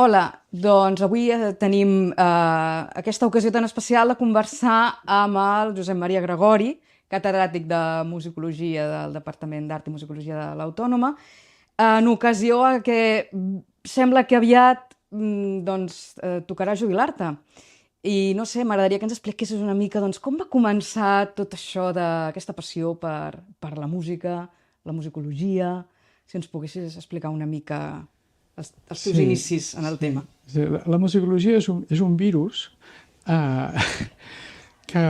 Hola, doncs avui tenim aquesta ocasió tan especial de conversar amb el Josep Maria Gregori, catedràtic de Musicologia del Departament d'Art i Musicologia de l'Autònoma, en ocasió que sembla que aviat tocarà jubilar-te. I no sé, m'agradaria que ens expliquessis una mica com va començar tot això d'aquesta passió per la música, la musicologia, si ens poguessis explicar una mica els teus inicis en el tema. La musicologia és un virus que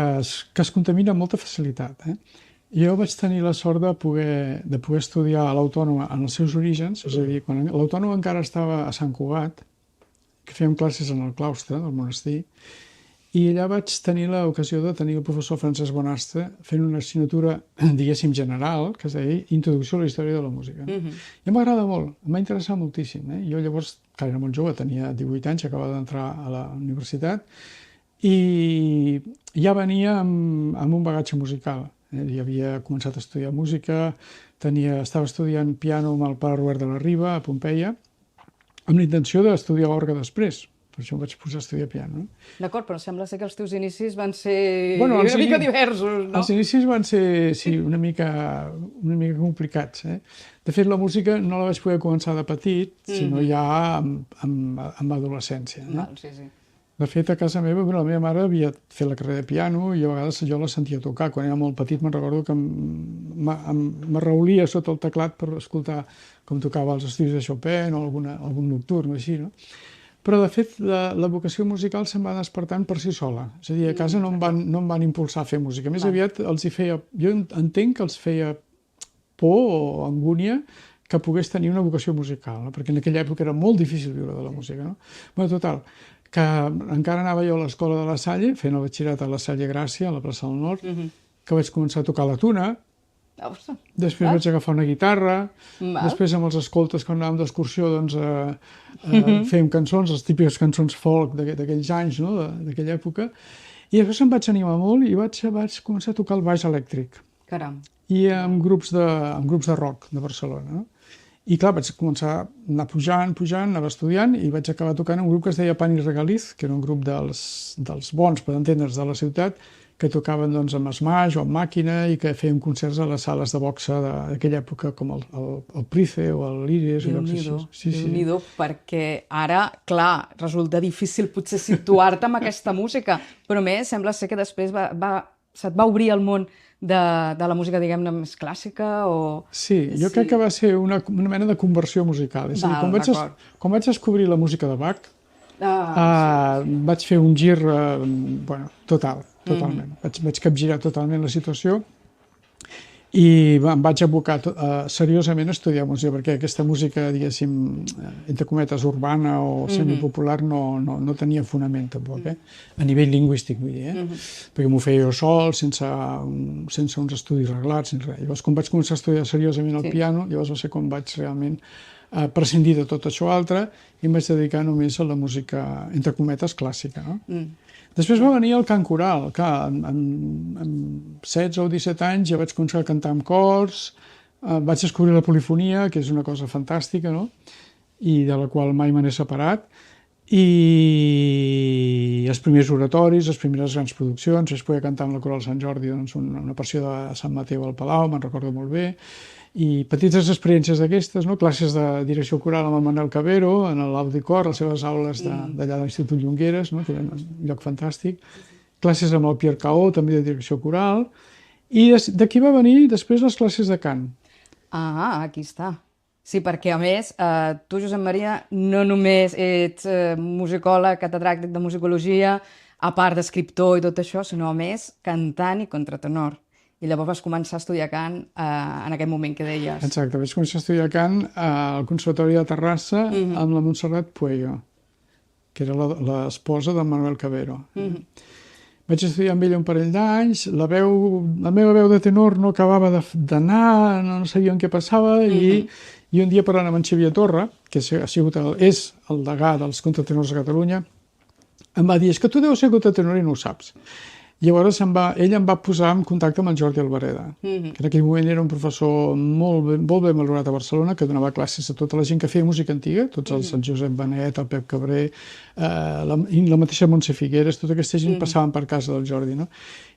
es contamina amb molta facilitat. Jo vaig tenir la sort de poder estudiar a l'Autònoma en els seus orígens, és a dir, quan l'Autònoma encara estava a Sant Cugat, que fèiem classes en el claustre del monestir, i allà vaig tenir l'ocasió de tenir el professor Francesc Bonastre fent una assignatura, diguéssim, general, que es deia Introducció a la història de la música. I m'agrada molt, em va interessar moltíssim. Jo llavors, que era molt jove, tenia 18 anys, acabava d'entrar a la universitat, i ja venia amb un bagatge musical. Ja havia començat a estudiar música, estava estudiant piano amb el pare Robert de la Riba, a Pompeia, amb la intenció d'estudiar orgue després. Per això em vaig posar a estudiar piano. D'acord, però sembla ser que els teus inicis van ser una mica diversos, no? Els inicis van ser, sí, una mica complicats. De fet, la música no la vaig poder començar de petit, sinó ja amb adolescència. Sí, sí. De fet, a casa meva, la meva mare havia fet la carrera de piano i a vegades jo la sentia tocar. Quan era molt petit me'n recordo que m'arraulia sota el teclat per escoltar com tocava els estudis de Chopin o algun nocturn o així, no? Però, de fet, la vocació musical se'm va despertant per si sola. És a dir, a casa no em van impulsar a fer música. Més aviat els hi feia... Jo entenc que els feia por o angúnia que pogués tenir una vocació musical, perquè en aquella època era molt difícil viure de la música. Bé, total, que encara anava jo a l'escola de La Salle, fent el batxillerat a La Salle Gràcia, a la plaça del Nord, que vaig començar a tocar la tuna. Després vaig agafar una guitarra, després amb els escoltes, quan anàvem d'excursió, fèiem cançons, les típiques cançons folk d'aquells anys, d'aquella època, i després em vaig animar molt i vaig començar a tocar el baix elèctric. Caram. I amb grups de rock de Barcelona. I clar, vaig començar a anar pujant, anava estudiant i vaig acabar tocant en un grup que es deia Pan i Regaliz, que era un grup dels bons, per entendre's, de la ciutat, que tocaven amb Smash o amb màquina i que fèiem concerts a les sales de boxa d'aquella època, com el Price o el Liris. Déu-n'hi-do, perquè ara, clar, resulta difícil potser situar-te amb aquesta música, però a més sembla ser que després se't va obrir el món de la música, diguem-ne, més clàssica o... Sí, jo crec que va ser una mena de conversió musical. És a dir, quan vaig descobrir la música de Bach, vaig fer un gir, totalment. Vaig capgirar totalment la situació i em vaig abocar seriosament a estudiar música, perquè aquesta música, diguéssim, entre cometes, urbana o semipopular no tenia fonament, tampoc, a nivell lingüístic, vull dir, perquè m'ho feia jo sol, sense uns estudis reglats, sense res. Llavors, quan vaig començar a estudiar seriosament el piano, llavors va ser quan vaig realment prescindir de tot això altre i em vaig dedicar només a la música, entre cometes, clàssica, no? Després va venir el cant coral. Clar, amb 16 o 17 anys ja vaig començar a cantar amb cors, vaig descobrir la polifonia, que és una cosa fantàstica, no? I de la qual mai me n'he separat, i els primers oratoris, les primeres grans produccions, vaig poder cantar amb la Coral Sant Jordi una passió de Sant Mateu al Palau, me'n recordo molt bé, i petites experiències d'aquestes, classes de direcció coral amb el Manel Cabero, en l'Audicor, les seves aules d'allà de l'Institut Llongueres, que era un lloc fantàstic, classes amb el Pierre Caó, també de direcció coral, i d'aquí va venir després les classes de cant. Ah, aquí està. Sí, perquè a més, tu, Josep Maria, no només ets musicòleg, catedràtic de musicologia, a part d'escriptor i tot això, sinó a més cantant i contratenor. I llavors vas començar a estudiar cant en aquest moment que deies. Exacte, vaig començar a estudiar cant al Conservatori de Terrassa amb la Montserrat Pueyo, que era l'esposa de Manuel Cabero. Vaig estudiar amb ella un parell d'anys, la meva veu de tenor no acabava d'anar, no sabíem què passava, i un dia parlant amb en Xavier Torra, que és el degà dels contratenors de Catalunya, em va dir, és que tu deus ser contratenor i no ho saps. I llavors ell em va posar en contacte amb el Jordi Albareda, que en aquell moment era un professor molt ben valorat a Barcelona, que donava classes a tota la gent que feia música antiga, tots el Josep Benet, el Pep Cabré, la mateixa Montse Figueres, tota aquesta gent passaven per casa del Jordi, no?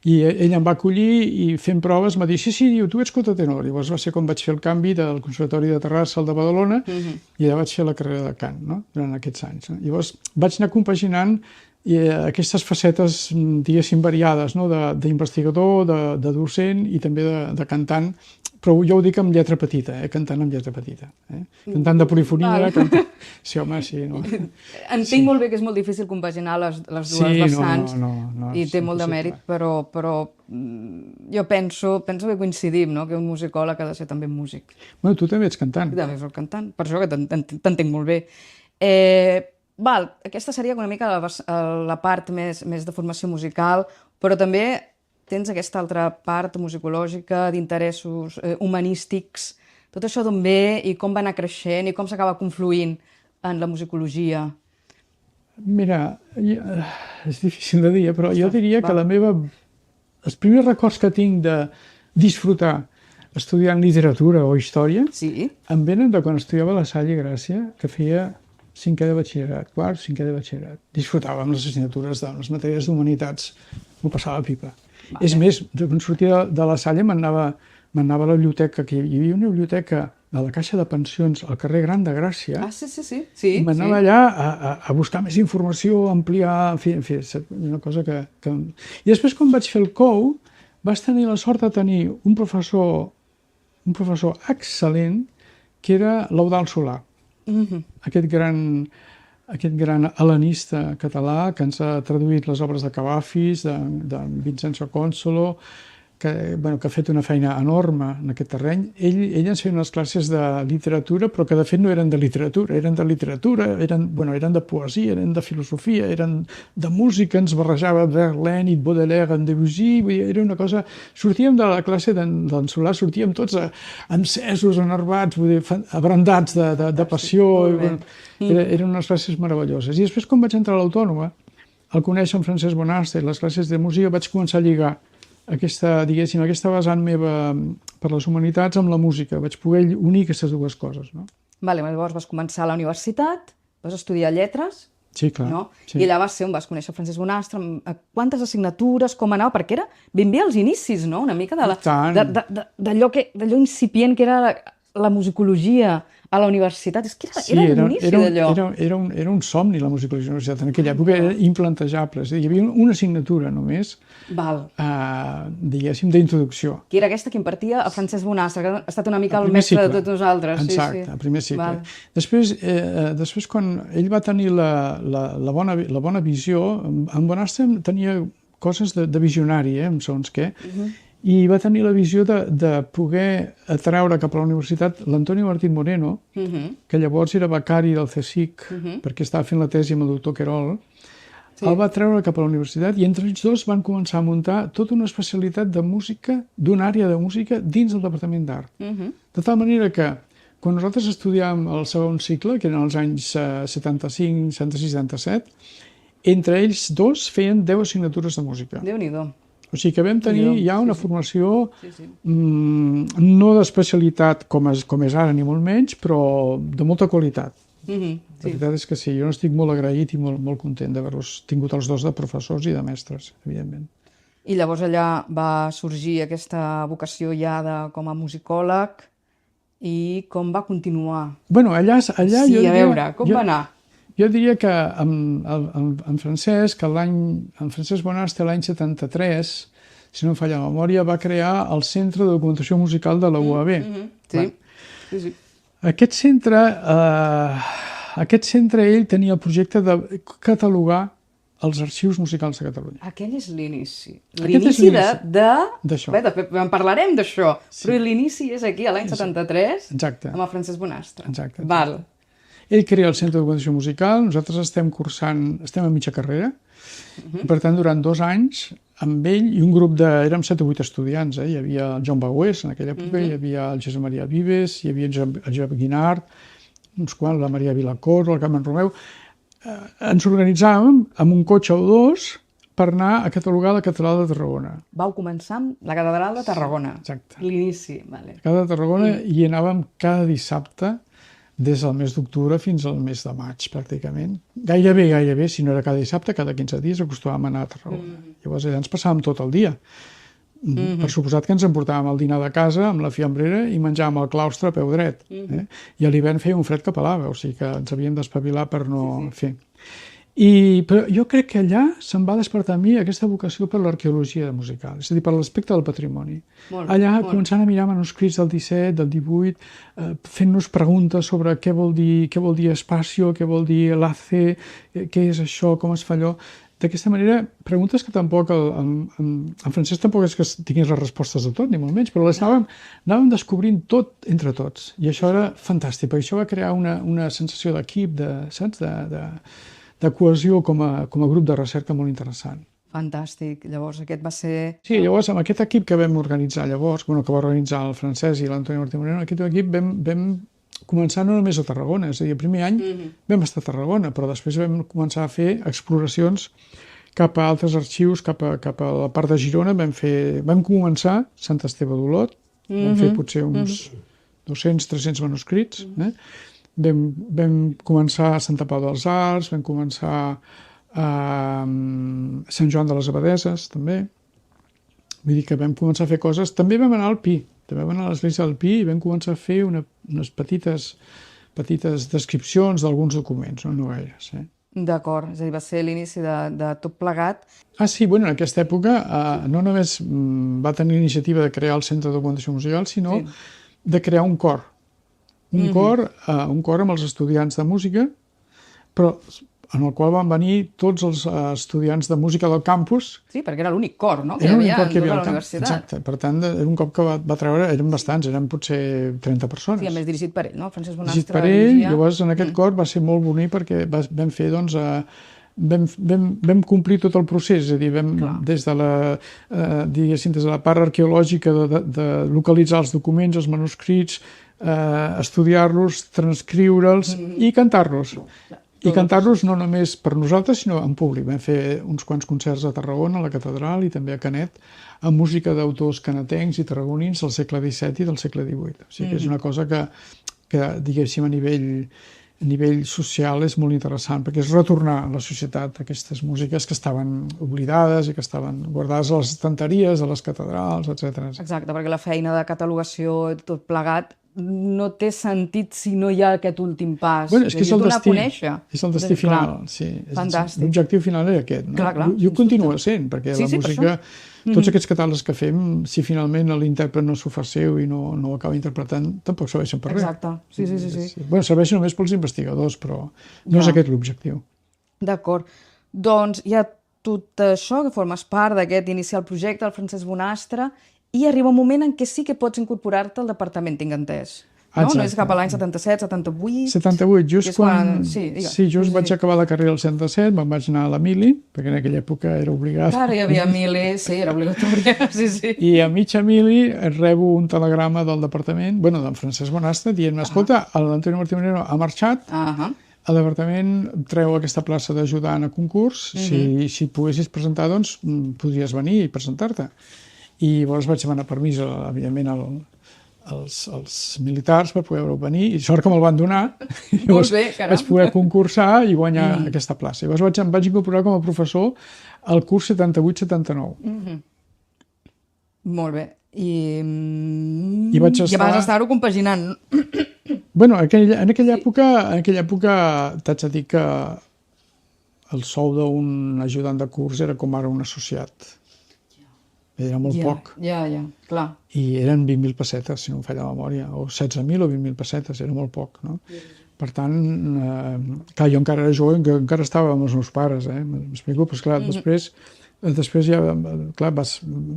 I ell em va acollir i fent proves m'ha dit, sí, diu, tu ets contratenor. Llavors va ser com vaig fer el canvi del Conservatori de Terrassa al de Badalona i allà vaig fer la carrera de cant, no? Durant aquests anys. No? Llavors vaig anar compaginant aquestes facetes, diguéssim, variades, no? D'investigador, de docent i també de cantant, però jo ho dic amb lletra petita, cantant amb lletra petita. Cantant de polifonia, cantant... Sí, home, sí. No? Entenc molt bé que és molt difícil compaginar les dues vessants i té molt de mèrit, però jo penso que coincidim, no? Que un musicòleg ha de ser també músic. Bueno, tu també ets cantant. També soc cantant, per això que t'entenc molt bé. Aquesta seria una mica la part més de formació musical, però també tens aquesta altra part musicològica, d'interessos humanístics. Tot això d'on ve i com va anar creixent i com s'acaba confluint en la musicologia? Mira, és difícil de dir, però jo diria que els primers records que tinc de disfrutar estudiant literatura o història em venen de quan estudiava a la Salle Gràcia, que feia 5è de batxillerat, quart, 5è de batxillerat. Disfrutava amb les assignatures de les matèries d'humanitats, m'ho passava pipa. És més, quan sortia de la Salle m'anava a la biblioteca, que hi havia una biblioteca de la Caixa de Pensions al carrer Gran de Gràcia. Sí. I m'anava allà a buscar més informació, ampliar, en fi, una cosa que... I després, quan vaig fer el COU, vaig tenir la sort de tenir un professor excel·lent, que era l'Eudald Solà. Aquest gran hel·lenista català que ens ha traduït les obres de Cavafis, de Vincenzo Consolo, que ha fet una feina enorme en aquest terreny. Ell ens feia unes classes de literatura, però que de fet no eren de literatura, eren de poesia, eren de filosofia, eren de música, ens barrejava Verlaine, Baudelaire, Debussy, era una cosa... Sortíem de la classe d'en Solà, sortíem tots encesos, enervats, abrandats de passió, eren unes classes meravelloses. I després, quan vaig entrar a l'Autònoma, al conèixer en Francesc Bonastre i les classes de música, vaig començar a lligar aquesta vessant meva per les humanitats amb la música. Vaig poder unir aquestes dues coses. Llavors vas començar a la universitat, vas estudiar lletres, sí, clar, i allà vas conèixer Francesc Bonastre. Quantes assignatures, com anava? Perquè era ben bé als inicis, no? Una mica d'allò incipient que era la musicologia a la universitat. És que era l'inici d'allò. Era un somni la musicologia a la universitat. En aquella època era implantejable. Hi havia una assignatura només, diguéssim, d'introducció. Que era aquesta que impartia a Francesc Bonastre, que ha estat una mica el mestre de tots nosaltres. Exacte, al primer cicle. Després, quan ell va tenir la bona visió, en Bonastre tenia coses de visionari, segons què, i va tenir la visió de poder atraure cap a la universitat l'Antonio Martín Moreno, que llavors era becari del CSIC, perquè estava fent la tesi amb el doctor Querol. El va treure cap a la universitat i entre ells dos van començar a muntar tota una especialitat de música, d'una àrea de música dins del Departament d'Art. De tal manera que quan nosaltres estudiàvem el segon cicle, que eren els anys 75, 76, 77, entre ells dos feien 10 assignatures de música. Déu-n'hi-do. O sigui que vam tenir ja una formació no d'especialitat com és ara, ni molt menys, però de molta qualitat. La veritat és que sí, jo n'estic molt agraït i molt content d'haver-los tingut els dos de professors i de mestres, evidentment. I llavors allà va sorgir aquesta vocació ja com a musicòleg i com va continuar? Bueno, allà sí, a veure, com va anar? Jo diria que en Francesc Bonastre l'any 73, si no em falla la memòria, va crear el Centre de Documentació Musical de la UAB. Sí. Aquest centre ell tenia el projecte de catalogar els arxius musicals de Catalunya. Aquell és l'inici. L'inici d'això. En parlarem d'això, però l'inici és aquí, l'any 73, amb el Francesc Bonastre. Exacte. Ell crea el Centre de Documentació Musical, nosaltres estem a mitja carrera, i per tant, durant 2 anys, amb ell i un grup érem 7 o 8 estudiants, hi havia el John Baués en aquella època, hi havia el Josep Maria Vives, hi havia el Josep Guinart, uns quants, la Maria Vilacor, el Carmen Romeu. Ens organitzàvem amb un cotxe o dos per anar a catalogar la Catedral de Tarragona. Vau començar amb la Catedral de Tarragona. Exacte. L'inici, vale. La Catedral de Tarragona i hi anàvem cada dissabte des del mes d'octubre fins al mes de maig, pràcticament. Gairebé, si no era cada dissabte, cada 15 dies acostumàvem a anar a Tarragona. Llavors allà ens passàvem tot el dia. Per suposat que ens emportàvem el dinar de casa amb la fiambrera i menjàvem al claustre a peu dret. I a l'hivern feia un fred que pelava, o sigui que ens havíem d'espavilar per no fer. Però jo crec que allà se'm va despertar a mi aquesta vocació per l'arqueologia musical, és a dir, per l'aspecte del patrimoni. Allà començant a mirar manuscrits del 17, del 18, fent-nos preguntes sobre què vol dir espacio, què vol dir l'ACE, què és això, com es fa allò. D'aquesta manera, preguntes que tampoc en Francesc tampoc és que tingués les respostes de tot, ni molt menys, però les anàvem descobrint tot entre tots. I això era fantàstic, perquè això va crear una sensació d'equip, saps? De cohesió com a grup de recerca molt interessant. Fantàstic. Llavors aquest va ser... Sí, llavors amb aquest equip que vam organitzar llavors, que va organitzar el Francesc i l'Antoni Martí Moreno, aquest equip vam començar no només a Tarragona, és a dir, el primer any vam estar a Tarragona, però després vam començar a fer exploracions cap a altres arxius, cap a la part de Girona. Vam començar a Sant Esteve d'Olot, vam fer potser uns 200-300 manuscrits, Vam començar a Santa Pau dels Arts, vam començar a Sant Joan de les Abadeses, també. Vull dir que vam començar a fer coses. També vam anar al Pi, també vam anar a l'església del Pi i vam començar a fer unes petites descripcions d'alguns documents, no gaires. D'acord, és a dir, va ser l'inici de tot plegat. Sí, en aquesta època no només va tenir l'iniciativa de crear el Centre de Documentació Musical, sinó de crear un cor. Un cor amb els estudiants de música, però en el qual van venir tots els estudiants de música del campus. Sí, perquè era l'únic cor, no? Era l'únic cor que hi havia a al campus. Exacte. Per tant, era un cop que va treure, eren bastants, eren potser 30 persones. Sí, a més dirigit per ell, no? Francesc Bonastre. Dirigit per ell, llavors en aquest cor va ser molt bonic perquè vam fer, doncs, vam complir tot el procés, és a dir, des de la part arqueològica de localitzar els documents, els manuscrits, estudiar-los, transcriure'ls i cantar-los. I cantar-los no només per nosaltres, sinó en públic. Vam fer uns quants concerts a Tarragona, a la Catedral i també a Canet, amb música d'autors canetencs i tarragonins del segle XVII i del segle XVIII. O sigui que és una cosa que diguéssim, a nivell social és molt interessant, perquè és retornar a la societat aquestes músiques que estaven oblidades i que estaven guardades a les estanteries de les catedrals, etc. Exacte, perquè la feina de catalogació i tot plegat no té sentit si no hi ha aquest últim pas. És que és el destí. És el destí final. Fantàstic. L'objectiu final era aquest. I ho continua sent, perquè la música, tots aquests catàlegs que fem, si finalment l'intèrpret no s'ho fa seu i no ho acaba interpretant, tampoc serveixen per res. Exacte, sí. Serveixen només pels investigadors, però no és aquest l'objectiu. D'acord. Doncs hi ha tot això, que formes part d'aquest inicial projecte del Francesc Bonastre, i arriba un moment en què sí que pots incorporar-te al departament, tinc entès. No és cap a l'any 77, 78... 78, just quan... Sí, just vaig acabar la carrera al 77, me'n vaig anar a la Mili, perquè en aquella època era obligat. Clar, hi havia Mili, sí, era obligatòria, sí. I a mitja Mili rebo un telegrama del departament, d'en Francesc Bonastre, dient-me, escolta, l'Antoni Martí Moreno ha marxat, el departament treu aquesta plaça d'ajudant a concurs, si poguessis presentar, doncs podries venir i presentar-te. I llavors vaig demanar permís, evidentment, als militars per poder venir, i sort que me'l van donar. Llavors vaig poder concursar i guanyar aquesta plaça. Llavors em vaig incorporar com a professor al curs 78-79. Molt bé. I vas estar-ho compaginant. En aquella època t'haig de dir que el sou d'un ajudant de curs era com ara un associat. Era molt poc. Ja, clar. I eren 20.000 pessetes, si no em falla la memòria, o 16.000 o 20.000 pessetes, era molt poc, no? Per tant, clar, jo encara era jove, encara estava amb els meus pares, m'explico, però esclar, després ja, clar,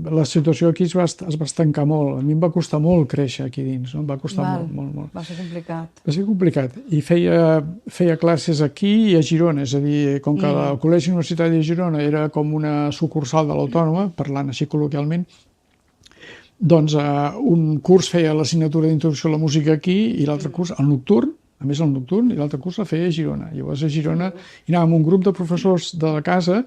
la situació aquí es va estancar molt. A mi em va costar molt créixer aquí dins, no? Em va costar molt. Va ser complicat. Va ser complicat. I feia classes aquí i a Girona, és a dir, com que el Col·legi Universitari de Girona era com una sucursal de l'Autònoma, parlant així col·loquialment, doncs un curs feia l'assignatura d'introducció a la música aquí i l'altre curs, el nocturn, a més el nocturn, i l'altre curs la feia a Girona. Llavors a Girona hi anàvem un grup de professors de la casa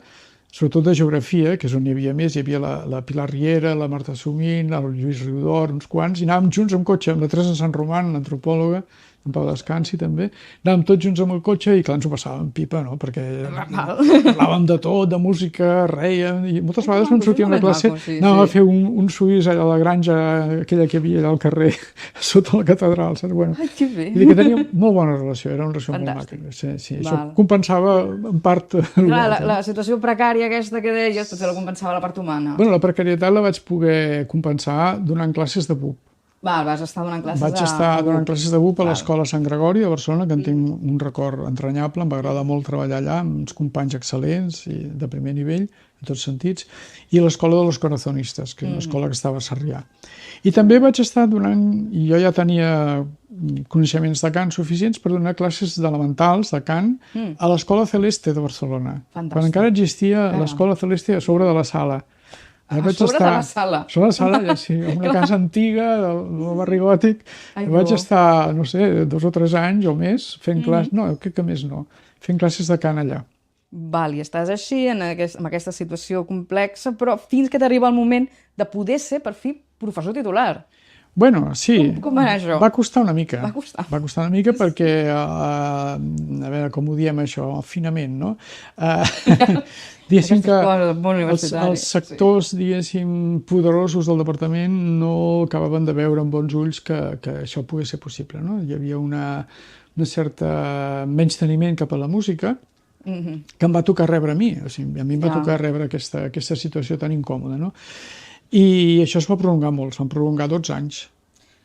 sobretot de geografia, que és on hi havia més, hi havia la Pilar Riera, la Marta Sumín, el Lluís Riudor, uns quants, i anàvem junts amb cotxe, amb la Teresa Sant Roman, l'antropòloga, en Pau Descansi també, anàvem tots junts amb el cotxe i clar, ens ho passàvem pipa, no? Perquè parlàvem de tot, de música, rèiem, i moltes vegades quan sortíem de classe anàvem a fer un suís allà a la granja, aquella que hi havia allà al carrer, sota la catedral, saps? Bueno, ai, que bé! I que teníem molt bona relació, era una relació molt maca. Sí, sí, això compensava en part... Clar, la situació precària aquesta que deies, potser la compensava la part humana. Bueno, la precarietat la vaig poder compensar donant classes de BUP. Vas estar donant classes Vaig estar donant classes de BUP a l'Escola Sant Gregori de Barcelona, que en tinc un record entranyable, em va agradar molt treballar allà, amb uns companys excel·lents i de primer nivell, en tots sentits, i a l'Escola de los Corazonistes, que és una escola que estava a Sarrià. I també vaig estar donant, i jo ja tenia coneixements de cant suficients per donar classes d'elementals de cant a l'Escola Celeste de Barcelona, quan encara existia l'Escola Celeste a sobre de la sala. Sobre de la sala. Sobre la sala, ja sí, en una casa antiga del barri gòtic. Vaig estar, no sé, 2 o 3 anys o més fent classes, no, crec que més no, fent classes de cant allà. Val, i estàs així, en aquesta situació complexa, però fins que t'arriba el moment de poder ser, per fi, professor titular. Bueno, sí, com va anar això? Va costar una mica. Va costar una mica perquè, a veure, com ho diem això, finament, no? Diguéssim que els sectors, diguéssim, poderosos del departament no acabaven de veure amb bons ulls que això pogués ser possible, no? Hi havia una certa menysteniment cap a la música que em va tocar rebre a mi, o sigui, a mi em va tocar rebre aquesta situació tan incòmoda, no? I això es va prolongar molt, es van prolongar 12 anys.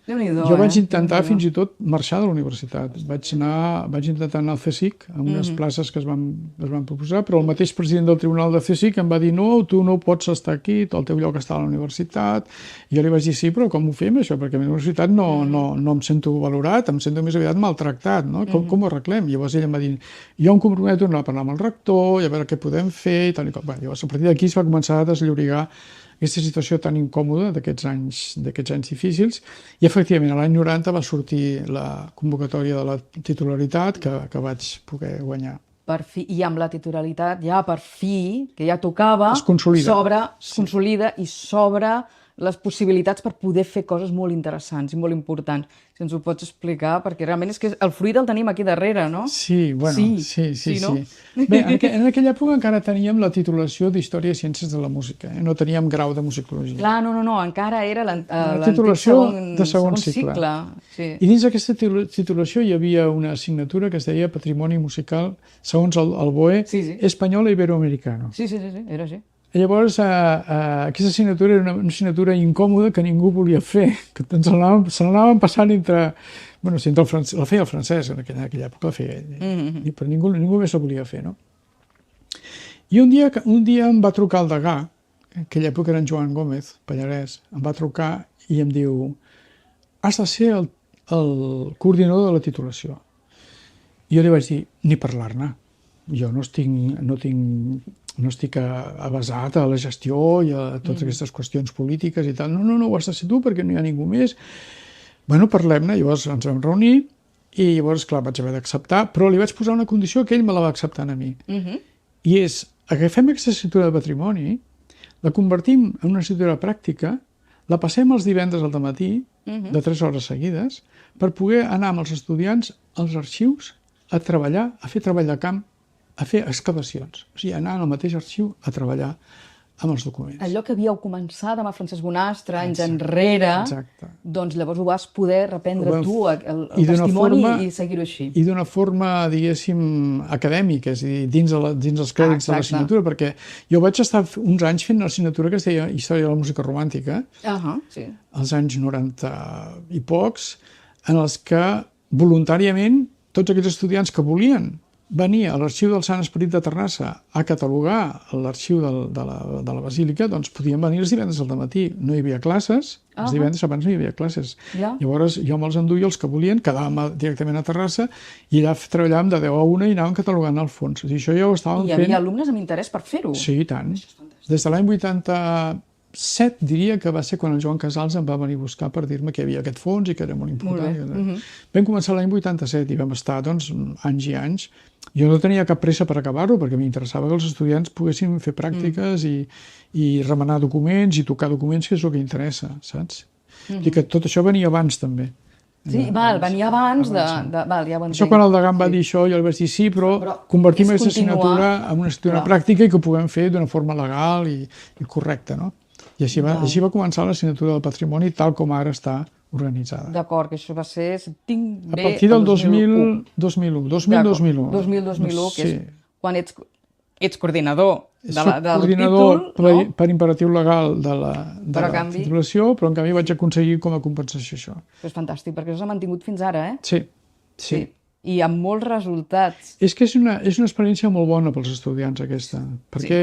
Jo vaig intentar fins i tot marxar de la universitat. Vaig intentar anar al CSIC, amb unes places que es van proposar, però el mateix president del tribunal de CSIC em va dir no, tu no pots estar aquí, el teu lloc està a la universitat. I jo li vaig dir sí, però com ho fem això? Perquè a la universitat no em sento valorat, em sento més aviat maltractat, no? Com ho arreglem? Llavors ell em va dir, jo em comprometo a anar a parlar amb el rector i a veure què podem fer i tal i com. Llavors a partir d'aquí es va començar a desllorigar aquesta situació tan incòmoda d'aquests anys difícils, i efectivament l'any 90 va sortir la convocatòria de la titularitat que vaig poder guanyar. Per fi, i amb la titularitat ja per fi, que ja tocava, es consolida i s'obre les possibilitats per poder fer coses molt interessants i molt importants. Si ens ho pots explicar, perquè realment és que el fruit el tenim aquí darrere, no? Sí, bueno, sí. Bé, en aquella època encara teníem la titulació d'Història i Ciències de la Música, no teníem grau de musicologia. Clar, no, encara era la titulació de segon cicle. I dins d'aquesta titulació hi havia una assignatura que es deia Patrimoni Musical segons el BOE espanyol i iberoamericano. Sí, era així. Llavors, aquesta assignatura era una assignatura incòmoda que ningú volia fer, que se l'anaven passant entre... Bueno, la feia el francès, en aquella època la feia ell, però ningú més la volia fer, no? I un dia em va trucar el degà, en aquella època era en Joan Gómez, Pallarès, em va trucar i em diu has de ser el coordinador de la titulació. I jo li vaig dir, ni parlar-ne. Jo no estic avasat a la gestió i a totes aquestes qüestions polítiques i tal. No, ho has de ser tu perquè no hi ha ningú més. Bueno, parlem-ne. Llavors ens vam reunir i llavors, clar, vaig haver d'acceptar, però li vaig posar una condició que ell me la va acceptar a mi. I és, agafem aquesta assignatura de patrimoni, la convertim en una assignatura pràctica, la passem els divendres al dematí, de 3 hores seguides, per poder anar amb els estudiants als arxius a treballar, a fer treball de camp, a fer excavacions. O sigui, anar al mateix arxiu a treballar amb els documents. Allò que havíeu començat amb el Francesc Bonastre anys enrere, doncs llavors ho vas poder reprendre tu, el testimoni, i seguir-ho així. I d'una forma, diguéssim, acadèmica, és a dir, dins els crèdits de l'assignatura, perquè jo vaig estar uns anys fent una assignatura que es deia Història de la música romàntica, als anys 90 i pocs, en els que voluntàriament tots aquells estudiants que volien venir a l'Arxiu del Sant Esperit de Terrassa a catalogar l'arxiu de la Basílica, doncs podien venir els divendres al dematí. No hi havia classes, els divendres abans no hi havia classes. Llavors jo me'ls enduia els que volien, quedàvem directament a Terrassa i allà treballàvem de 10 a 1 i anàvem catalogant al fons. I això ja ho estàvem fent. Hi havia alumnes amb interès per fer-ho? Sí, i tant. Des de l'any 80 2007 diria que va ser quan el Joan Casals em va venir a buscar per dir-me que hi havia aquest fons i que era molt important. Vam començar l'any 87 i vam estar doncs, anys i anys. Jo no tenia cap pressa per acabar-ho perquè m'interessava que els estudiants poguessin fer pràctiques i remenar documents i tocar documents, que és el que interessa, saps? I que tot això venia abans també. Sí, venia abans de... ja ho entenc. Això quan el degà em va dir això, jo li vaig dir sí, però convertim aquesta assignatura en una assignatura pràctica i que ho puguem fer d'una forma legal i correcta, no? I així va començar l'assignatura del patrimoni tal com ara està organitzada. D'acord, que això va ser, si tinc bé, a partir del 2001, que és quan ets coordinador del coordinador títol, per imperatiu legal de la titulació, però en canvi vaig aconseguir com a compensació això. És fantàstic, perquè això s'ha mantingut fins ara, eh? Sí. I amb molts resultats. És que és una experiència molt bona pels estudiants, aquesta, perquè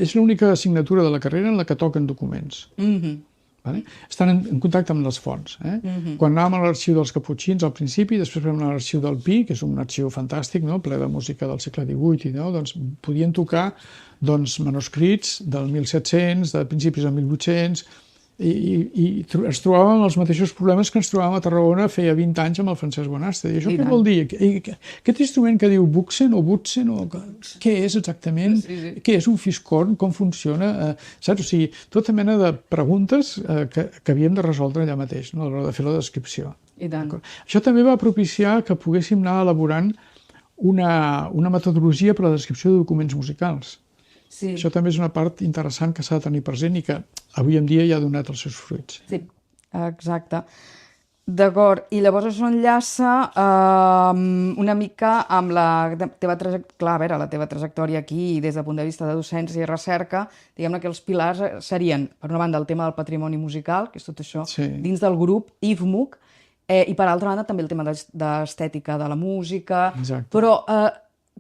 és l'única assignatura de la carrera en la que toquen documents. Estan en contacte amb les fonts. Quan anàvem a l'arxiu dels Caputxins al principi, després vam anar a l'arxiu del Pi, que és un arxiu fantàstic, ple de música del segle XVIII, doncs podien tocar manuscrits del 1700, de principis del 1800, i ens trobàvem els mateixos problemes que ens trobàvem a Tarragona feia 20 anys amb el Francesc Bonastre. I això què vol dir? Aquest instrument que diu Buxen o Butzen, què és exactament? Què és un fiscorn? Com funciona? Saps? O sigui, tota mena de preguntes que havíem de resoldre allà mateix, a l'hora de fer la descripció. I tant. Això també va propiciar que poguéssim anar elaborant una metodologia per a la descripció de documents musicals. Això també és una part interessant que s'ha de tenir present i que avui en dia ja ha donat els seus fruits. Sí, exacte. D'acord, i llavors això enllaça una mica amb la teva trajectòria aquí des del punt de vista de docència i recerca. Diguem-ne que els pilars serien, per una banda, el tema del patrimoni musical, que és tot això dins del grup IFMUC, i per altra banda també el tema d'estètica de la música. Però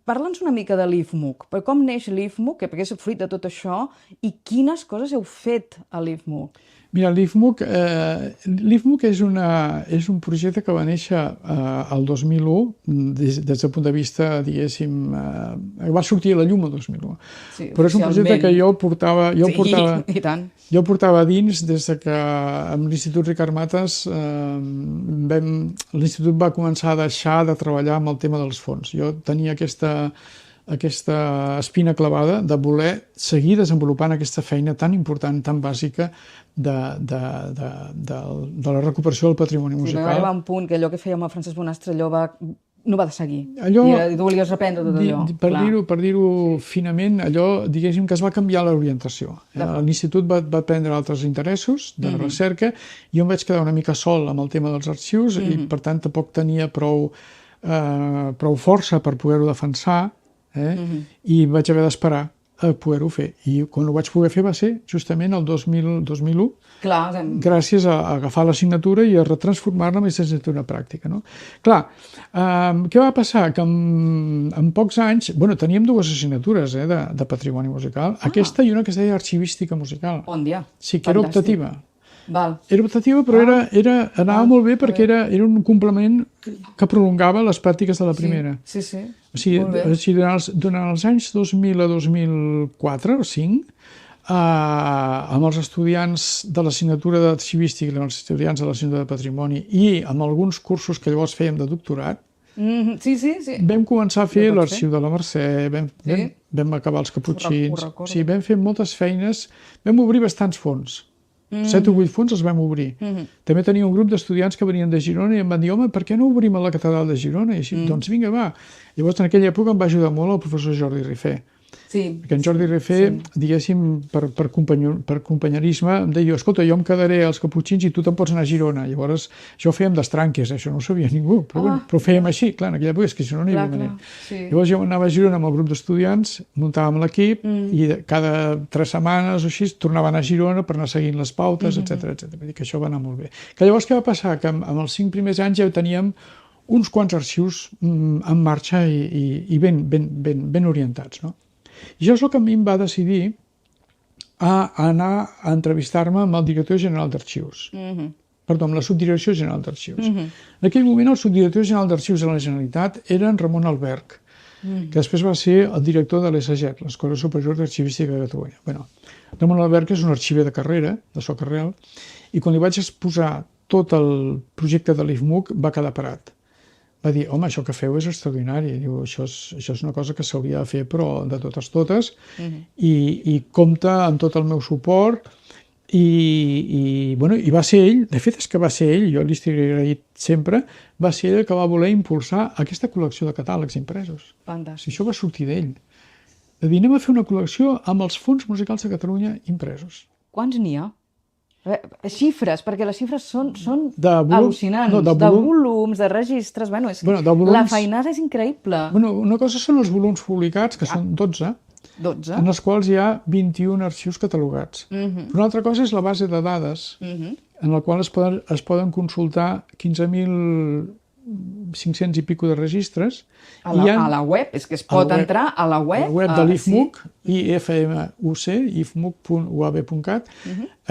parla'ns una mica de l'IFMUC, com neix l'IFMUC, perquè és fruit de tot això, i quines coses heu fet a l'IFMUC? Mira, l'IFMUC és un projecte que va néixer el 2001, des del punt de vista, diguéssim, va sortir a la llum el 2001. Però és un projecte que jo portava dins des que amb l'Institut Ricard Matas l'Institut va començar a deixar de treballar amb el tema dels fons. Jo tenia aquesta espina clavada de voler seguir desenvolupant aquesta feina tan important, tan bàsica de la recuperació del patrimoni musical. Va arribar un punt que allò que fèiem a Francesc Bonastre no va de seguir. I tu volies reprendre tot allò. Per dir-ho finament, diguéssim que es va canviar l'orientació. L'Institut va prendre altres interessos de recerca i jo em vaig quedar una mica sol amb el tema dels arxius i per tant tampoc tenia prou força per poder-ho defensar. I vaig haver d'esperar a poder-ho fer. I quan ho vaig poder fer va ser justament el 2001, gràcies a agafar l'assignatura i a retransformar-la en assignatura pràctica. Clar, què va passar? Que en pocs anys... teníem dues assignatures de patrimoni musical, aquesta i una que es deia arxivística musical. Bon dia. Sí, que era optativa. Era optativa, però anava molt bé perquè era un complement que prolongava les pràctiques de la primera. Sí. O sigui, durant els anys 2000 a 2004 o 2005, amb els estudiants de l'assignatura d'arxivística i els estudiants de l'assignatura de patrimoni i amb alguns cursos que llavors fèiem de doctorat, vam començar a fer l'arxiu de la Mercè, vam acabar els Caputxins, vam fer moltes feines, vam obrir bastants fons. 7 o 8 fons els vam obrir. També tenia un grup d'estudiants que venien de Girona i em van dir, home, per què no obrim a la catedral de Girona? I així, doncs vinga, va. Llavors, en aquella època em va ajudar molt el professor Jordi Rifé. Perquè en Jordi Rifé, diguéssim, per companyerisme, em deia, escolta, jo em quedaré als Caputxins i tu te'n pots anar a Girona. Llavors, això ho fèiem d'estranques, això no ho sabia ningú, però ho fèiem així, clar, en aquella època és que si no, no hi havia manera. Llavors jo anava a Girona amb el grup d'estudiants, muntàvem l'equip i cada 3 setmanes o així tornava a anar a Girona per anar seguint les pautes, etc. Vull dir que això va anar molt bé. Que llavors què va passar? Que amb els 5 primers anys ja teníem uns quants arxius en marxa i ben orientats, no? I això és el que a mi em va decidir a anar a entrevistar-me amb el director general d'arxius. Perdó, amb la subdirecció general d'arxius. En aquell moment el subdirector general d'arxius de la Generalitat era en Ramon Alberch. que després va ser el director de l'ESAGET, l'Escola Superior d'Arxivística de Catalunya. Bueno, Ramon Alberch és un arxiver de carrera, de soc arrel, i quan li vaig exposar tot el projecte de l'IFMUC va quedar parat. Va dir, home, això que feu és extraordinari, diu, això és una cosa que s'hauria de fer, però de totes, i compta amb tot el meu suport, i va ser ell, de fet és que va ser ell, jo li estic agraït sempre, va ser ell el que va voler impulsar aquesta col·lecció de catàlegs impresos. Fantàstic. Si això va sortir d'ell. De dir, anem a fer una col·lecció amb els fons musicals de Catalunya impresos. Quants n'hi ha? Xifres, perquè les xifres són al·lucinants. de volums, de registres, la feinada és increïble. Una cosa són els volums publicats, que són 12, en els quals hi ha 21 arxius catalogats. Però una altra cosa és la base de dades, en la qual es poden consultar 15.500 i pico de registres. A la web, és que es pot entrar a la web. A la web de l'IFMUC, ifmuc.uab.cat.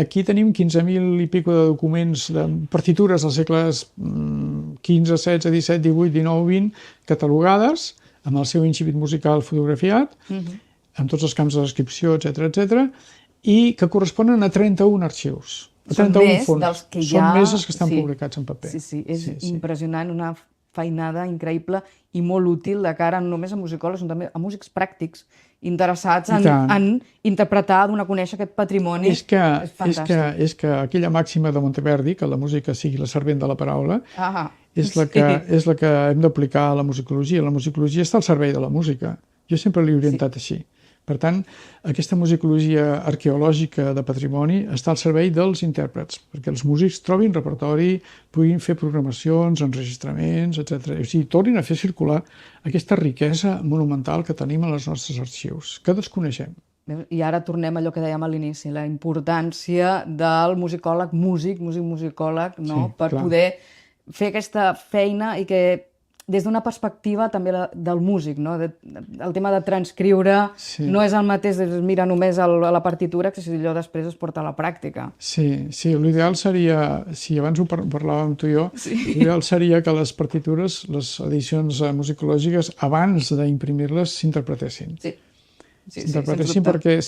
Aquí tenim 15.000 i pico de documents, de partitures dels segles XV, XVI, XVII, XVIII, XIX, XX, catalogades, amb el seu incipit musical fotografiat, amb tots els camps de descripció, etc., i que corresponen a 31 arxius. Són més dels que hi ha... Són més els que estan publicats en paper. Sí, és impressionant, una feinada increïble i molt útil de cara no només a musicòlegs, sinó també a músics pràctics interessats en interpretar, donar a conèixer aquest patrimoni. És que aquella màxima de Monteverdi, que la música sigui la servent de la paraula, és la que hem d'aplicar a la musicologia. La musicologia està al servei de la música. Jo sempre l'he orientat així. Per tant, aquesta musicologia arqueològica de patrimoni està al servei dels intèrprets, perquè els músics trobin repertori, puguin fer programacions, enregistraments, etc. O sigui, tornin a fer circular aquesta riquesa monumental que tenim als nostres arxius, que desconeixem. I ara tornem a allò que dèiem a l'inici, la importància del musicòleg, musicòleg, per poder fer aquesta feina i que des d'una perspectiva també del músic, el tema de transcriure no és el mateix de mirar només a la partitura que si allò després es porta a la pràctica. Sí, l'ideal seria, si abans ho parlàvem tu i jo, l'ideal seria que les partitures, les edicions musicològiques, abans d'imprimir-les, s'interpretessin. S'interpretessin perquè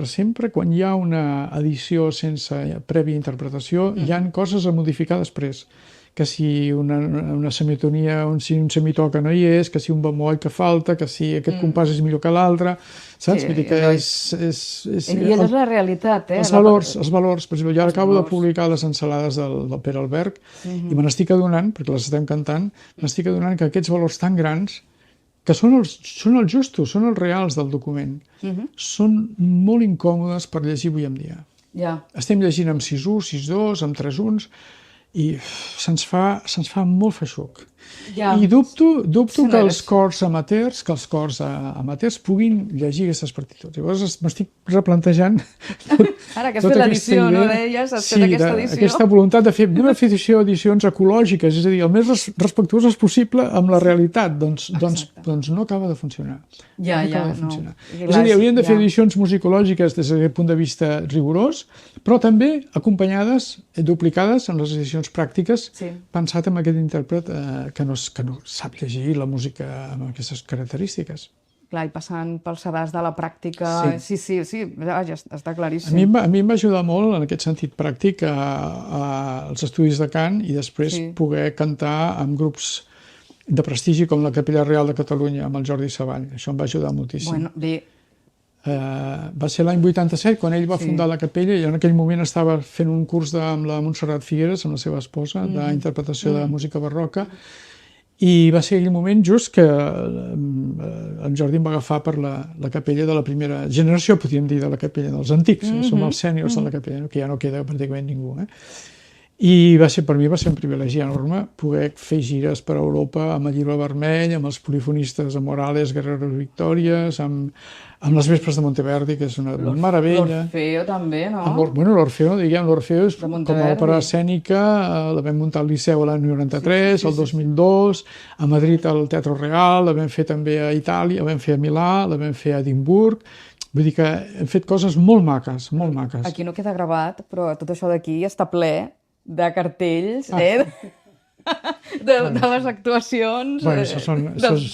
sempre, quan hi ha una edició sense prèvia interpretació, hi ha coses a modificar després. Que si una semitonia, si un semitò que no hi és, que si un bemoll que falta, que si aquest compàs és millor que l'altre, saps? Vull dir que és... I allò és la realitat, Els valors, per exemple, jo ara acabo de publicar les ensalades del Pere Alberch i me n'estic adonant, perquè les estem cantant, m'estic adonant que aquests valors tan grans, que són els justos, són els reals del document, són molt incòmodes per llegir avui en dia. Estem llegint amb 6-1, 6-2, amb 3-1, i se'ns fa molt feixuc. I dubto que els cors amateurs puguin llegir aquestes partitures. Llavors m'estic replantejant ara que has fet l'edició, no deies? Has fet aquesta edició? Aquesta voluntat de fer una edicions ecològiques, és a dir, el més respectuoses possible amb la realitat, doncs no acaba de funcionar. És a dir, hauríem de fer edicions musicològiques des d'aquest punt de vista rigorós, però també acompanyades, duplicades en les edicions pràctiques, pensat en aquest intèrpret que no sap llegir la música amb aquestes característiques. Clar, i passant pel sedàs de la pràctica... Sí, ja està claríssim. A mi em va ajudar molt, en aquest sentit pràctic, als estudis de cant i després poder cantar amb grups de prestigi com la Capella Reial de Catalunya, amb el Jordi Savall. Això em va ajudar moltíssim. Va ser l'any 87, quan ell va fundar la capella, i en aquell moment estava fent un curs amb la Montserrat Figueres, amb la seva esposa, d'interpretació de música barroca, i va ser aquell moment just que en Jordi em va agafar per la capella de la primera generació, podríem dir, de la capella dels antics. Som els sèniors de la capella, que ja no queda pràcticament ningú. I per mi va ser un privilegi enorme poder fer gires per Europa amb el Llibre Vermell, amb els polifonistes de Morales, Guerrero Victorias, amb les Vespres de Monteverdi, que és una meravella. L'Orfeo també, no? L'Orfeo, l'Orfeo és com a òpera escènica, la vam muntar al Liceu l'any 93, el 2002, a Madrid al Teatro Real, la vam fer també a Itàlia, la vam fer a Milà, la vam fer a Edimburg. Vull dir que hem fet coses molt maques, molt maques. Aquí no queda gravat, però tot això d'aquí està ple de cartells, de les actuacions, Bueno, dels això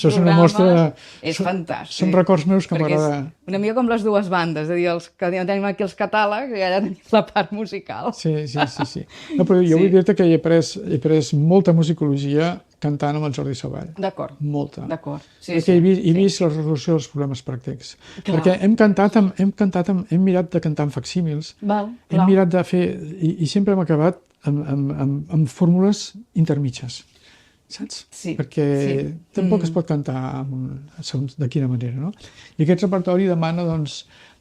és una mostra... És fantàstic. Són records meus que m'agrada... Una mica com les dues bandes, és a dir, els que tenim aquí els catàlegs i allà tenim la part musical. Sí. No, però jo vull dir-te que he après molta musicologia cantant amb el Jordi Savall. D'acord. Molta. D'acord. Perquè he vist la resolució dels problemes pràctics. Perquè hem mirat de cantar amb facsímils, hem mirat de fer... I sempre hem acabat amb fórmules intermitges, saps? Sí. Perquè tampoc es pot cantar de quina manera, no? I aquest repertori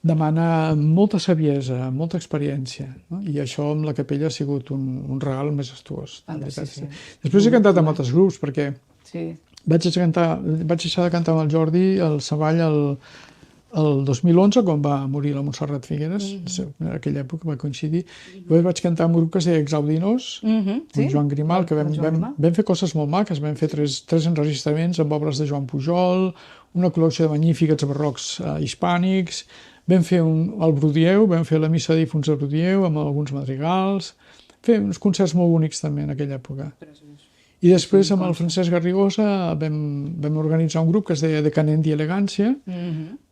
demana molta saviesa, molta experiència, no? I això amb la capella ha sigut un regal majestuós. Després he cantat amb altres grups, perquè vaig deixar de cantar amb el Jordi, el Savall, el 2011, quan va morir la Montserrat Figueres, en aquella època va coincidir. Llavors vaig cantar amb un grup que es deia Exaudinos, amb Joan Grimal, que vam fer coses molt maques, vam fer tres enregistraments amb obres de Joan Pujol, una col·lecció de magnífics barrocs hispànics, vam fer el Brudieu, vam fer la missa de difunts de Brudieu amb alguns madrigals, fer uns concerts molt bonics també en aquella època. I després amb el Francesc Garrigosa vam organitzar un grup que es deia Decanent i Elegància,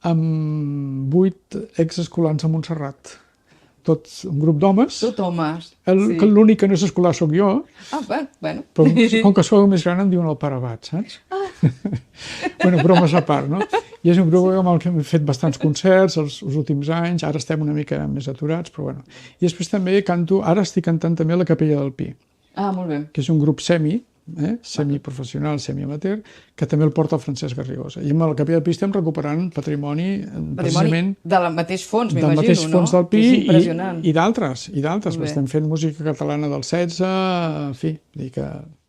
amb 8 exescolans a Montserrat. Tot un grup d'homes. Tot homes. L'únic que no és escolar sóc jo. Bueno. Però com que sou més gran em diuen el pare Abat, saps? Bueno, bromes a part, no? I és un grup amb el que hem fet bastants concerts els últims anys, ara estem una mica més aturats, però bueno. I després també ara estic cantant també a la Capella del Pi. Molt bé. Que és un grup semiprofessional, semiamateur, que també el porta el Francesc Garrigosa. I amb la Capella del Pi estem recuperant patrimoni precisament del mateix fons, m'imagino, no? Del mateix fons del Pi i d'altres. Estem fent música catalana del 16, en fi.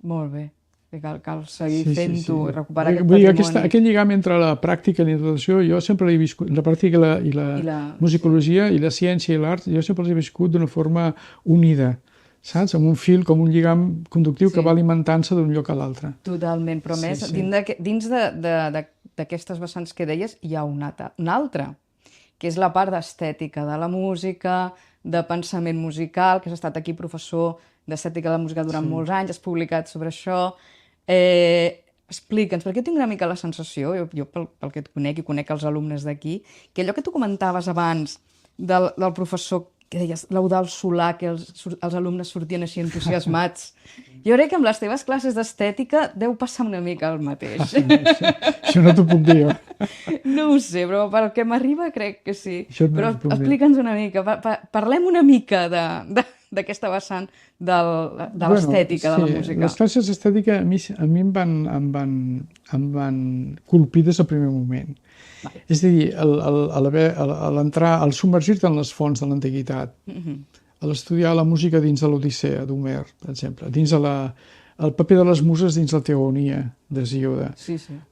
Molt bé. Cal seguir fent-ho i recuperar aquest patrimoni. Aquest lligam entre la pràctica i la introducció, jo sempre l'he viscut, la pràctica i la musicologia i la ciència i l'art, jo sempre les he viscut d'una forma unida, saps? Amb un fil, com un lligam conductiu que va alimentant-se d'un lloc a l'altre. Totalment, però més, dins d'aquestes vessants que deies, hi ha una altra, que és la part d'estètica de la música, de pensament musical, que has estat aquí professor d'estètica de la música durant molts anys, has publicat sobre això. Explica'ns, perquè jo tinc una mica la sensació, jo pel que et conec i conec els alumnes d'aquí, que allò que tu comentaves abans del professor que deies, laudar el solà, que els alumnes sortien així entusiasmats. Jo crec que amb les teves classes d'estètica deu passar una mica el mateix. Això no t'ho puc dir jo. No ho sé, però pel que m'arriba crec que sí. Però explica'ns una mica, parlem una mica d'aquesta vessant de l'estètica de la música. Les classes d'estètica a mi em van colpir des del primer moment. És a dir, al submergir-te en les fonts de l'antiguitat, a l'estudiar la música dins de l'Odissea d'Homer, per exemple, dins el paper de les muses dins la teogonia d'Hesíode,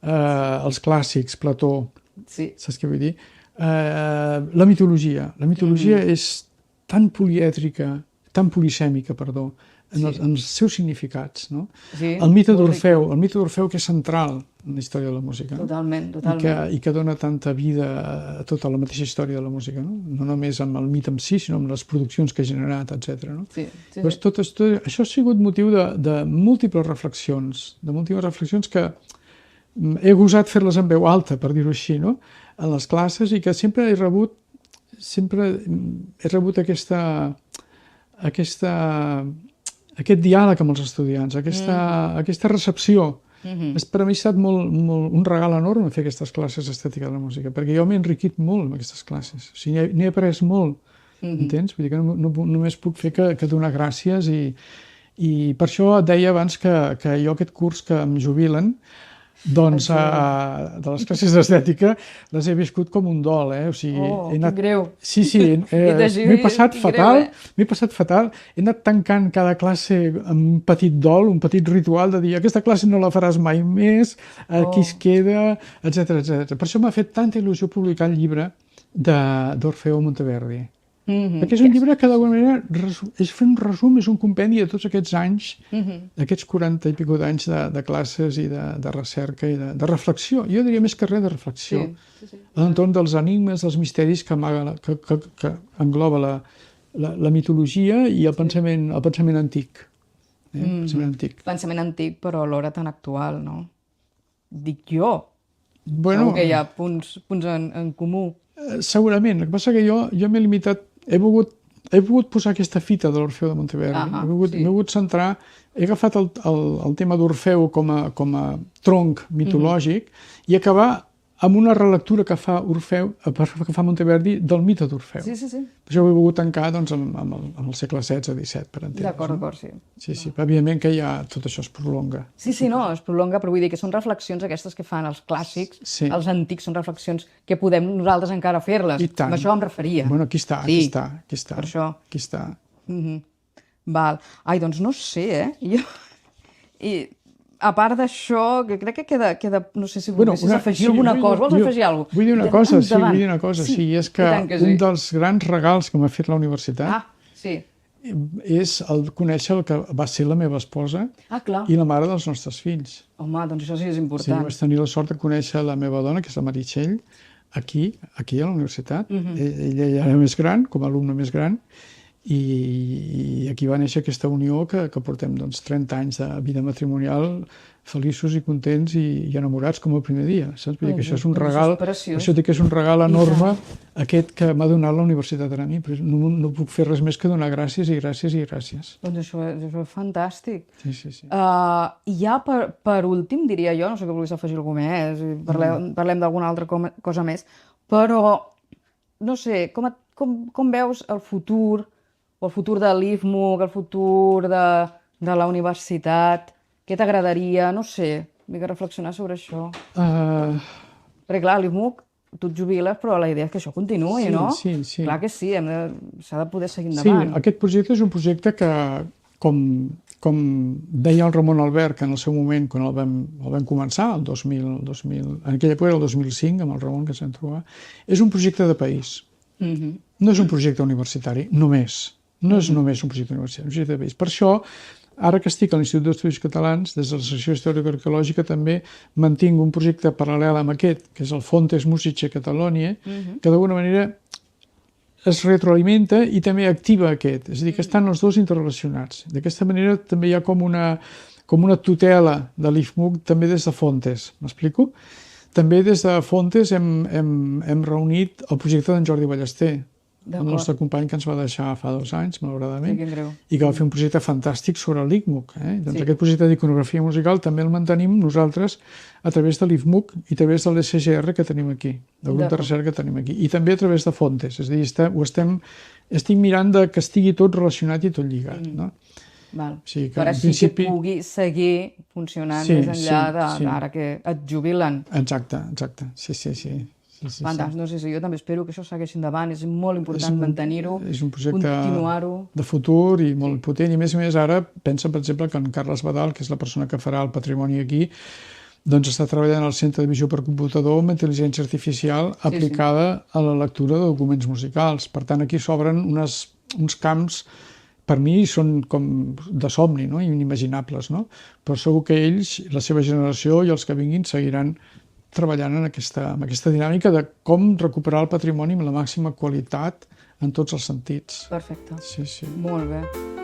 els clàssics, Plató, saps què vull dir? La mitologia. La mitologia és tan polièdrica, tan polisèmica, perdó, en els seus significats, no? El mite d'Orfeu, que és central en la història de la música. Totalment. I que dona tanta vida a tota la mateixa història de la música, no? No només amb el mite en si, sinó amb les produccions que ha generat, etc. Tot això ha sigut motiu de múltiples reflexions, que he gosat fer-les en veu alta, per dir-ho així, no? En les classes, i que sempre he rebut aquest diàleg amb els estudiants, aquesta recepció. Per a mi ha estat un regal enorme fer aquestes classes d'estètica de la música, perquè jo m'he enriquit molt amb aquestes classes. O sigui, n'he après molt, entens? Vull dir que només puc fer que donar gràcies, i per això et deia abans que jo aquest curs que em jubilen, doncs de les classes d'estètica les he viscut com un dol, o sigui... Que greu. Sí, m'he passat fatal, he anat tancant cada classe amb un petit dol, un petit ritual de dir aquesta classe no la faràs mai més, aquí es queda, etc. Per això m'ha fet tanta il·lusió publicar el llibre d'Orfeo Monteverdi. Perquè és un llibre que d'alguna manera és fer un resum, és un compendi de tots aquests anys, aquests 40 i pico d'anys de classes i de recerca i de reflexió. Jo diria més que res de reflexió. A l'entorn dels enigmes, dels misteris que engloba la mitologia i el pensament antic. Pensament antic. Pensament antic, però alhora tan actual, no? Dic jo. Bueno, Segur que hi ha punts en comú. segurament. El que passa que jo m'he limitat, he volgut posar aquesta fita de l'Orfeu de Monteverdi. M'he volgut centrar, he agafat el tema d'Orfeu com a tronc mitològic i acabar amb una relectura que fa Monteverdi del mite d'Orfeu. Sí. Per això ho he volgut tancar doncs, amb el segle XVI-XVII, per entendre's. D'acord, sí. Sí, però evidentment que ja tot això es prolonga. Sí, no, es prolonga, però vull dir que són reflexions aquestes que fan els clàssics, els antics, són reflexions que podem nosaltres encara fer-les. I tant. Amb això em referia. Bueno, aquí està. Per això. Aquí està. Val. Ai, doncs no sé, I a part d'això, que crec que queda no sé si volguessis afegir alguna cosa. Vols afegir alguna cosa? Vull dir una cosa, sí, és que un dels grans regals que m'ha fet la universitat és conèixer el que va ser la meva esposa i la mare dels nostres fills. Home, doncs això sí és Sí, important. vaig tenir la sort de conèixer la meva dona, que és la Meritxell, aquí a la universitat. Ella ja era més gran, com a alumne més gran, i aquí va néixer aquesta unió que portem 30 anys de vida matrimonial feliços i contents i enamorats com el primer dia, saps? Vull dir que això és un regal, això dic que és un regal enorme aquest que m'ha donat la universitat a mi, però no puc fer res més que donar gràcies i gràcies i gràcies. Doncs això és fantàstic. Sí. I ja per últim, diria jo, no sé que vulguis afegir alguna més, parlem d'alguna altra cosa més, però no sé, com veus el futur, o el futur de l'IFMUC, el futur de la universitat? Què t'agradaria? No sé, m'he de reflexionar sobre això. Perquè clar, l'IFMUC, tu et jubiles, però la idea és que això continuï, no? Sí. Clar que sí, s'ha de poder seguir endavant. Sí, aquest projecte és un projecte que, com deia el Ramon Albert, que en el seu moment, quan el vam començar, en aquella època era el 2005, amb el Ramon que ens vam trobar, és un projecte de país. No és un projecte universitari, només. No és només un projecte universitari, és un projecte de país. Per això, ara que estic a l'Institut d'Estudis Catalans, des de la secció històrico-arqueològica també mantinc un projecte paral·lel amb aquest, que és el Fontes Musicae Cataloniae, que d'alguna manera es retroalimenta i també activa aquest. És a dir, que estan els dos interrelacionats. D'aquesta manera també hi ha com una tutela de l'IFMUC també des de Fontes. M'explico? També des de Fontes hem reunit el projecte d'en Jordi Ballester, el nostre company que ens va deixar fa 2 anys, malauradament, i que va fer un projecte fantàstic sobre l'ICMUC. Doncs aquest projecte d'iconografia musical també el mantenim nosaltres a través de l'IFMUC i a través de l'SGR que tenim aquí, del grup de recerca que tenim aquí, i també a través de Fontes. És a dir, estic mirant que estigui tot relacionat i tot lligat. Per així que pugui seguir funcionant més enllà d'ara que et jubilen. Exacte, sí. Fantàstic, no sé si jo també espero que això segueixi endavant, és molt important mantenir-ho, continuar-ho. És un projecte de futur i molt potent, i a més ara pensa, per exemple, que en Carles Badal, que és la persona que farà el patrimoni aquí, doncs està treballant al Centre de Visió per Computador amb intel·ligència artificial aplicada a la lectura de documents musicals. Per tant, aquí s'obren uns camps, per mi són com de somni, inimaginables, però segur que ells, la seva generació i els que vinguin seguiran treballant en aquesta dinàmica de com recuperar el patrimoni amb la màxima qualitat en tots els sentits. Perfecte. Sí. Molt bé.